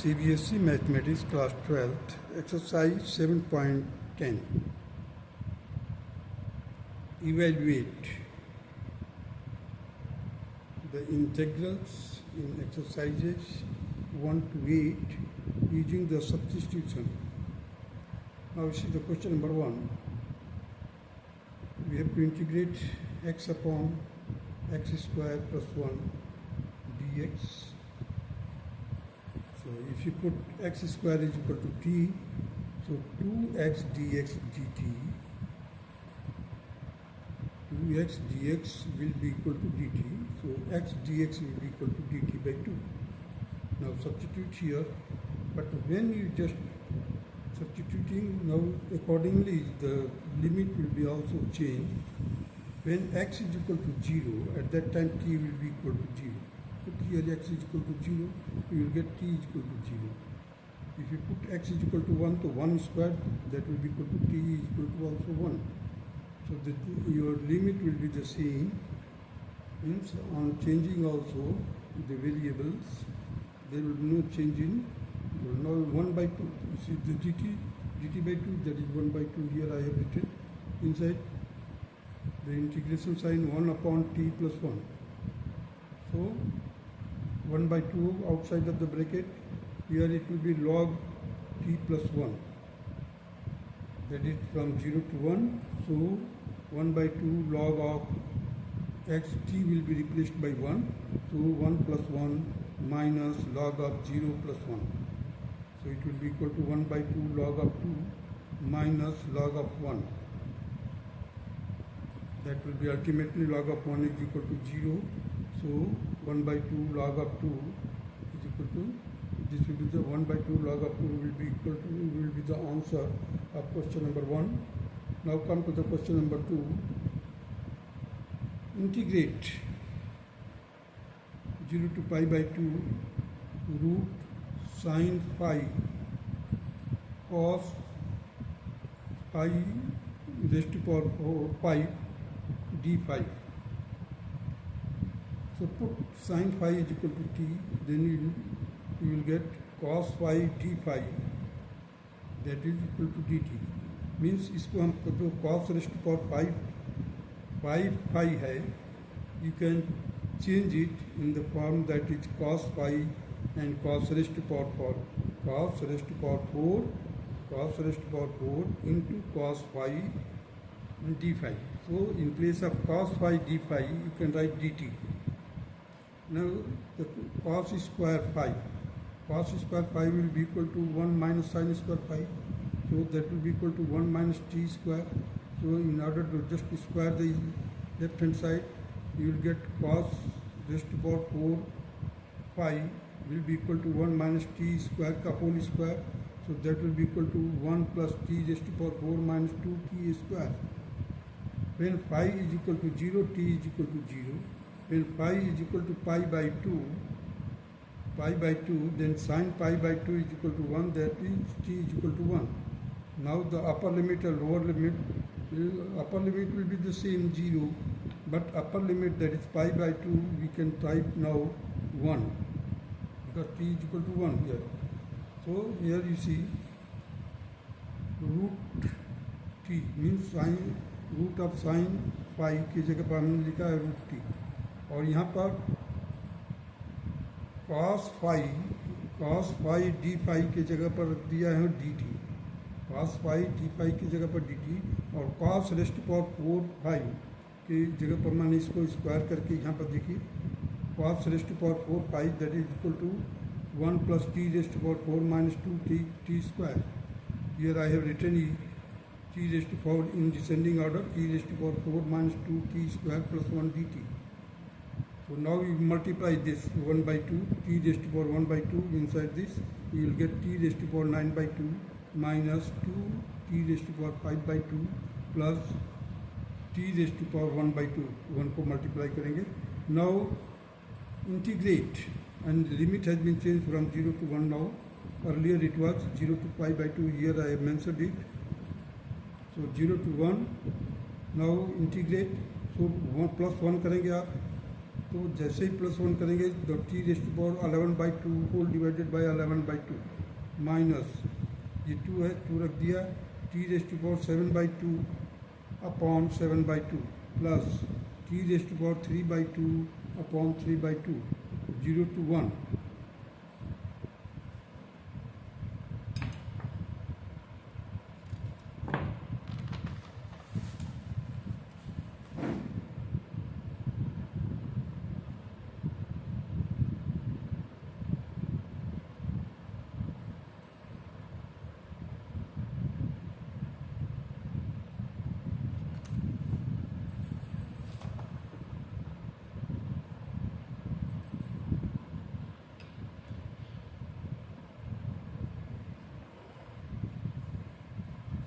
CBSE Mathematics Class 12th, Exercise 7.10. Evaluate the integrals in exercises 1 to 8 using the substitution. Now this is the question number 1. We have to integrate x upon x square plus 1 dx. So if you put x square is equal to t, so 2x dx dt, 2x dx will be equal to dt, so x dx will be equal to dt by 2. Now substitute here, but when you just substituting, now accordingly the limit will be also changed. When x is equal to 0, at that time t will be equal to 0. Put here x is equal to 0, you will get t is equal to 0. If you put x is equal to 1, so 1 squared, that will be equal to t is equal to also 1. So your limit will be the same. Means on changing also the variables, there will be no change in. Now 1 by 2, you see the dt by 2, that is 1 by 2 here I have written inside the integration sign 1 upon t plus 1. So 1 by 2 outside of the bracket, here it will be log t plus 1, that is from 0 to 1, so 1 by 2 log of x t will be replaced by 1, so 1 plus 1 minus log of 0 plus 1. So it will be equal to 1 by 2 log of 2 minus log of 1. That will be ultimately log of 1 is equal to 0. So 1 by 2 log of 2 is equal to, this will be the 1 by 2 log of 2 will be equal to, will be the answer of question number 1. Now come to the question number 2. Integrate 0 to pi by 2 root sine phi cos phi raised to power 4 pi d phi. So put sine phi is equal to t, then you will get cos phi d phi, that is equal to dt. Means इसको हम जो cos raised to power 5 phi है, you can change it in the form that is cos phi and cos raised to power 4, cos raised to power 4, cos raised to power 4 into cos phi d phi. So in place of cos phi d phi, you can write dt. Now the cos square phi will be equal to 1 minus sin square phi. So that will be equal to 1 minus t square. So in order to just square the left hand side, you will get cos raised to power 4 phi will be equal to 1 minus t square ka whole square. So that will be equal to 1 plus t raised to power 4 minus 2t square. When phi is equal to 0, t is equal to 0. When phi is equal to pi by 2, then sin pi by 2 is equal to 1, that is t is equal to 1. Now the upper limit and lower limit, upper limit will be the same 0, but upper limit, that is pi by 2, we can type now 1, because t is equal to 1 here. So here you see root t means sine root of sine phi की जगह पर हमने लिखा है root T, और यहाँ पर cos phi d phi की जगह पर रख दिया है d t, cos phi d phi की जगह पर डी टी, और कॉस रेस्ट पावर 4 फाई की जगह पर मैंने इसको स्क्वायर करके यहाँ पर देखिए cos raised power 4 phi that is equal to 1 plus t raised power 4 minus 2 t square. Here I have written t raised to power in descending order, t raised to power 4 minus 2t square plus 1 dt. So now we multiply this 1 by 2, t raised to power 1 by 2 inside this, you will get t raised to power 9 by 2 minus 2 t raised to power 5 by 2 plus t raised to power 1 by 2. 1 को multiply करेंगे. Now integrate, and the limit has been changed from 0 to 1 now. Earlier it was 0 to pi by 2, here I have mentioned it. So 0 to 1, now integrate, so 1 plus 1 करेंगे आप, तो जैसे ही +1 करेंगे तो t⁻11/2 whole divided by 11/2 minus ये 2 है, 2 रख दिया, t⁻7/2 upon 7/2 plus t⁻3/2 upon 3/2 0 to 1.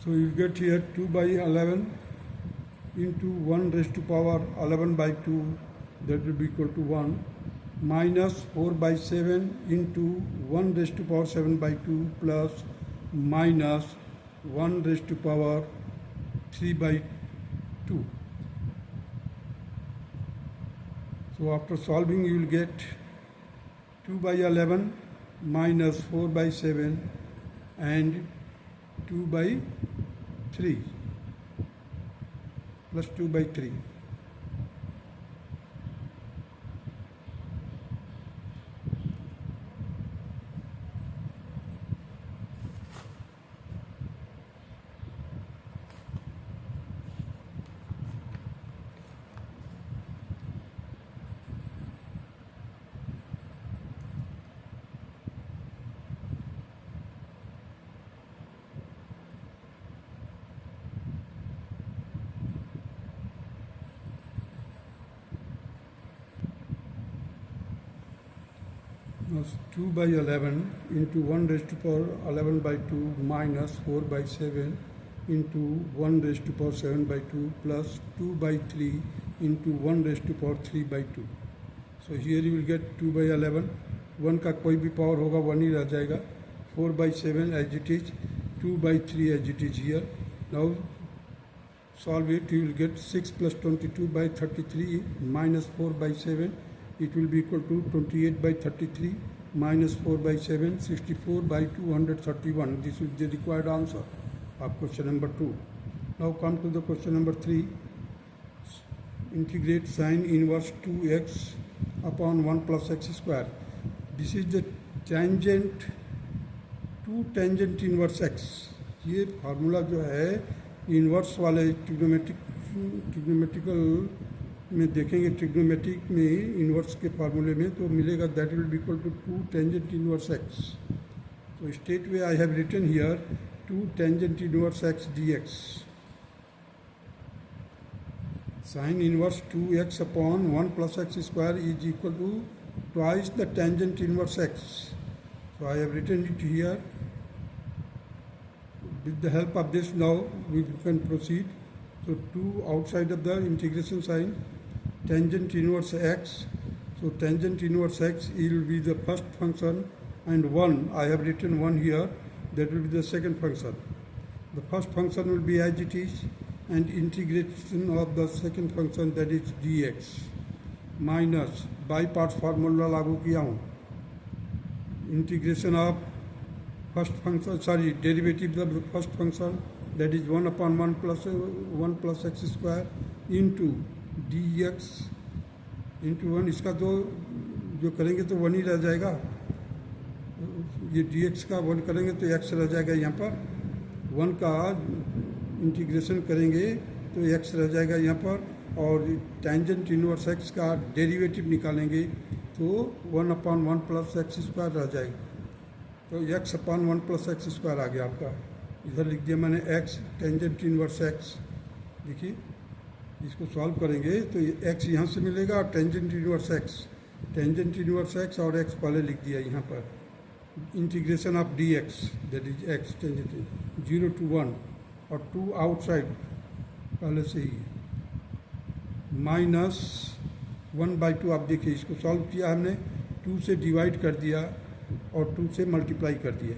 So you get here 2/11 into 1 raised to power 11/2, that will be equal to 1, minus 4/7 into 1 raised to power 7/2 plus minus 1 raised to power 3/2. So after solving you will get 2/11 minus 4/7 and 2/3 plus 2/3. Now 2/11 into 1 raised to power 11/2 minus 4/7 into 1 raised to power 7/2 plus 2/3 into 1 raised to power 3/2. So here you will get 2/11, 1 का कोई भी power होगा 1 ही रह जाएगा, 4/7 as it is, 2/3 as it is here. Now solve it, you will get 6 plus 22/33 minus 4/7, it will be equal to 28/33 minus 4/7, 64/231. This is the required answer of question number 2. Now come to the question number 3. Integrate sine inverse 2x upon 1 plus x square. This is the tangent to tangent inverse x. ये formula जो है inverse वाले trigonometrical में देखेंगे, trigonometric में inverse के फार्मूले में तो मिलेगा that will be equal to 2 tangent inverse x. So straight away I have written here 2 tangent inverse x dx. Sine inverse 2x upon 1 plus x square is equal to twice the tangent inverse x. So I have written it here. With the help of this now we can proceed. So 2 outside of the integration sign, tangent inverse x. So tangent inverse x will be the first function and 1, I have written 1 here, that will be the second function. The first function will be as it is and integration of the second function, that is dx, minus by parts formula लागू किया हूँ, integration of first function, derivative of the first function, that is 1 upon 1 plus x square into dx into 1. इसका तो जो करेंगे तो 1 ही रह जाएगा, ये dx का 1 करेंगे तो x रह जाएगा, यहाँ पर 1 का इंटीग्रेशन करेंगे तो x रह जाएगा यहाँ पर, और टेंजेंट इनवर्स x का डेरिवेटिव निकालेंगे तो 1 upon 1 plus x स्क्वायर रह जाएगा. तो x upon 1 plus x square आ गया आपका. इधर लिख दिया मैंने x टेंजेंट इनवर्स x. देखिए इसको सॉल्व करेंगे तो ये x यहाँ से मिलेगा और टेंजेंट इनवर्स x और x पहले लिख दिया यहाँ पर. Integration of dx, that is x tangent 0 to 1 और 2 आउटसाइड पहले से ही, माइनस 1/2. आप देखिए इसको सॉल्व किया हमने, 2 से डिवाइड कर दिया और 2 से मल्टीप्लाई कर दिया.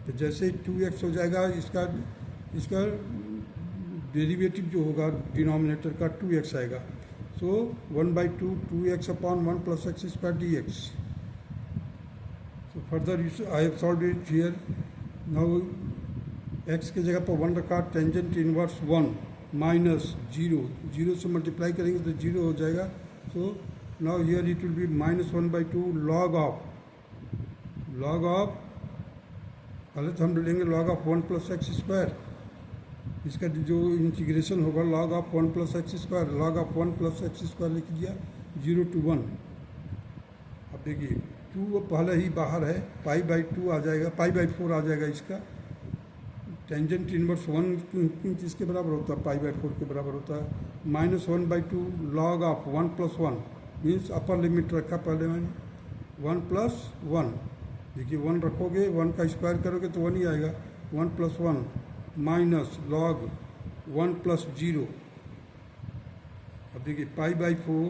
तो जैसे 2x हो जाएगा, इसका डेरिवेटिव जो होगा डिनोमिनेटर का 2x आएगा. So 1 by 2, 2x upon 1 plus x square dx. So further I have solved it here. Now x के जगह पर 1 रखा, टेंजेंट इनवर्स 1 माइनस 0, 0 से मल्टीप्लाई करेंगे तो 0 हो जाएगा. So now here it will B minus 1 by 2 log of पहले तो हम लेंगे log of 1 plus x square. इसका जो इंटीग्रेशन होगा log of 1 plus x square, log of 1 plus x square लिख दिया 0 to 1. अब देखिए 2 पहले ही बाहर है, पाई बाई 2 आ जाएगा, पाई बाई 4 आ जाएगा. इसका टेंजेंट इनवर्स 1 किसके बराबर होता है, पाई बाई 4 के बराबर होता है. Minus 1 by 2 log of 1 plus 1 means upper limit रखा पहले मैंने 1 plus 1. देखिए 1 रखोगे, 1 का स्क्वायर करोगे तो 1 ही आएगा. 1 plus 1 माइनस लॉग 1 plus 0. अब देखिए पाई by 4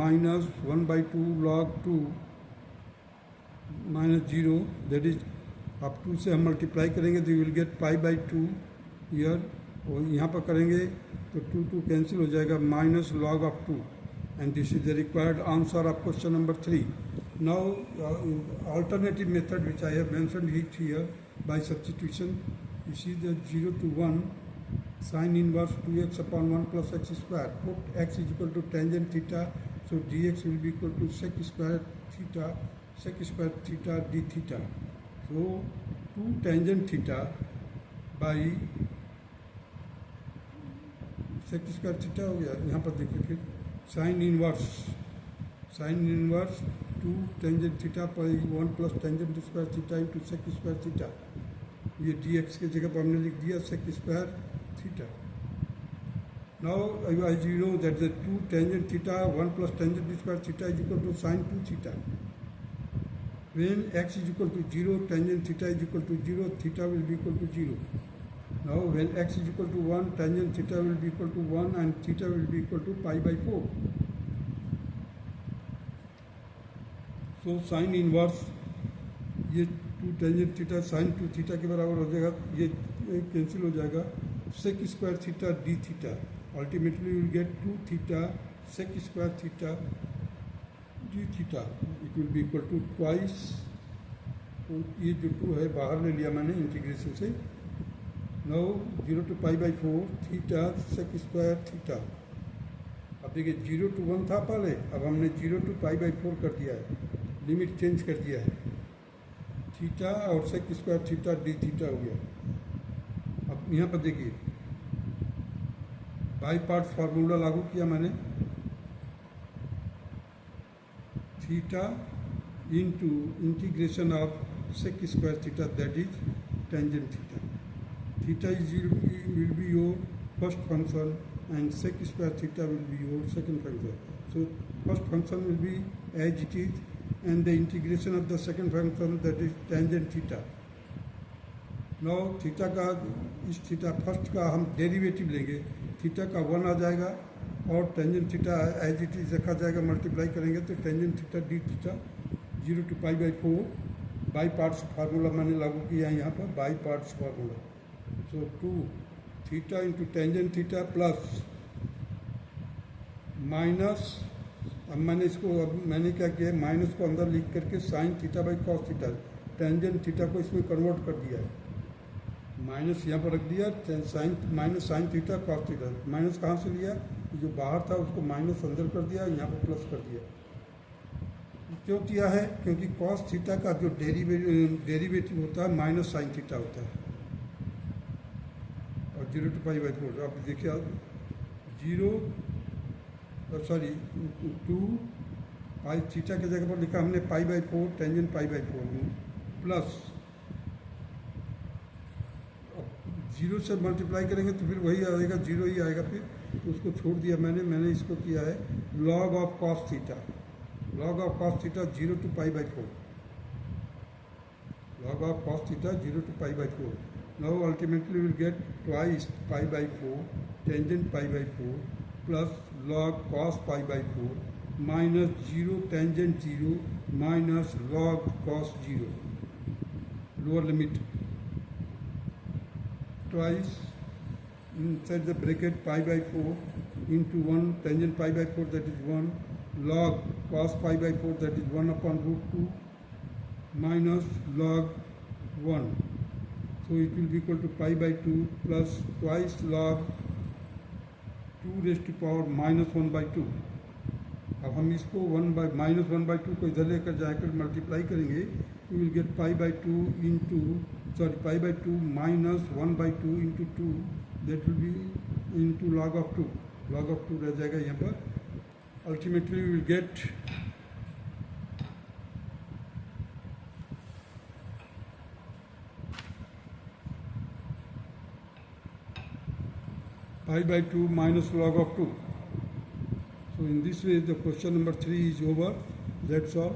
minus 1 by 2 log 2 minus 0, that is अब 2 से हम मल्टीप्लाई करेंगे तो you will get pi by 2 year. और यहाँ पर करेंगे तो 2 कैंसिल हो जाएगा, minus log of 2. And this is the required answer of question number 3. Now alternative method which I have mentioned it here by substitution. You see the 0 to 1 sin inverse 2x upon 1 plus x square. Put x is equal to tangent theta, so dx will be equal to sec square theta d theta. So 2 tangent theta by sec square theta हो गया. यहाँ पर देखिए फिर sin inverse 2 tangent theta पर 1 plus tangent square theta into sec square theta. ये dx के जगह पर हमने लिख दिया sec square theta. Now as you know that the 2 tangent theta 1 plus tangent square theta is equal to sine 2 theta. When x is equal to 0, tangent theta is equal to 0, theta will be equal to 0. Now when x is equal to 1, tangent theta will be equal to 1 and theta will be equal to pi by 4. तो sine inverse ये 2 tangent theta sine 2 theta के बराबर हो जाएगा. ये cancel हो जाएगा, sec square theta d theta. Ultimately will get 2 theta sec square theta d theta. It will be equal to twice. ये जो 2 है बाहर ले लिया मैंने इंटीग्रेशन से. Now 0 to pi by 4 theta sec square theta. अब देखिए 0 to 1 था पहले, अब हमने 0 to पाई बाई 4 कर दिया है, लिमिट चेंज कर दिया है. थीटा और sec square theta d theta हो गया. अब यहाँ पर देखिए बाई पार्ट्स फार्मूला लागू किया मैंने. Theta into integration of sec square theta that is tangent theta. Theta is will be your first function and sec square theta will be your second function. So first function will be as it is and the integration of the second function that is tangent theta. Now theta का इस theta first का हम derivative लेंगे. Theta का 1 आ जाएगा और tangent theta as it is रखा जाएगा. मल्टीप्लाई करेंगे तो tangent theta d theta 0 to pi by 4. By parts formula मैंने लागू किया है यहाँ पर, by parts formula. So 2 theta into tangent theta plus minus. अब मैंने क्या किया है, माइनस को अंदर लिख करके sine theta by cos theta, tangent theta को इसमें कन्वर्ट कर दिया है. माइनस यहाँ पर रख दिया, sine minus sine theta cos theta. Minus कहाँ से लिया, जो बाहर था उसको माइनस अंदर कर दिया, यहाँ पर प्लस कर दिया. क्यों किया है, क्योंकि कॉस थीटा का जो डेरिवेटिव होता है माइनस साइन थीटा होता है. 0 to पाई बाई 4. आप देखिए 2 पाई थीटा की जगह पर लिखा हमने पाई बाई 4 टेंजेंट पाई बाई 4 में प्लस 0 से मल्टीप्लाई करेंगे तो फिर वही आएगा, 0 ही आएगा. फिर उसको छोड़ दिया मैंने इसको किया है log of cos theta. Log of cos theta 0 to pi by 4. log of cos theta 0 to pi by 4. Now ultimately we will get twice pi by 4 tangent pi by 4 plus log cos pi by 4 minus 0 tangent 0 minus log cos 0. Lower limit twice inside the bracket pi by 4 into 1 tangent pi by 4, that is 1, log cos pi by 4, that is 1 upon root 2 minus log 1. So it will be equal to pi by 2 plus twice log 2 raised to power minus 1 by 2. अब हम इसको 1 by minus 1 by 2 को इधर लेकर जाकर multiply करेंगे, you will get pi by 2 into pi by 2 minus 1 by 2 into 2, that will be into log of 2. Log of 2 रह जाएगा यहाँ पर. Ultimately we will get pi by 2 minus log of 2. So in this way the question number 3 is over. That's all.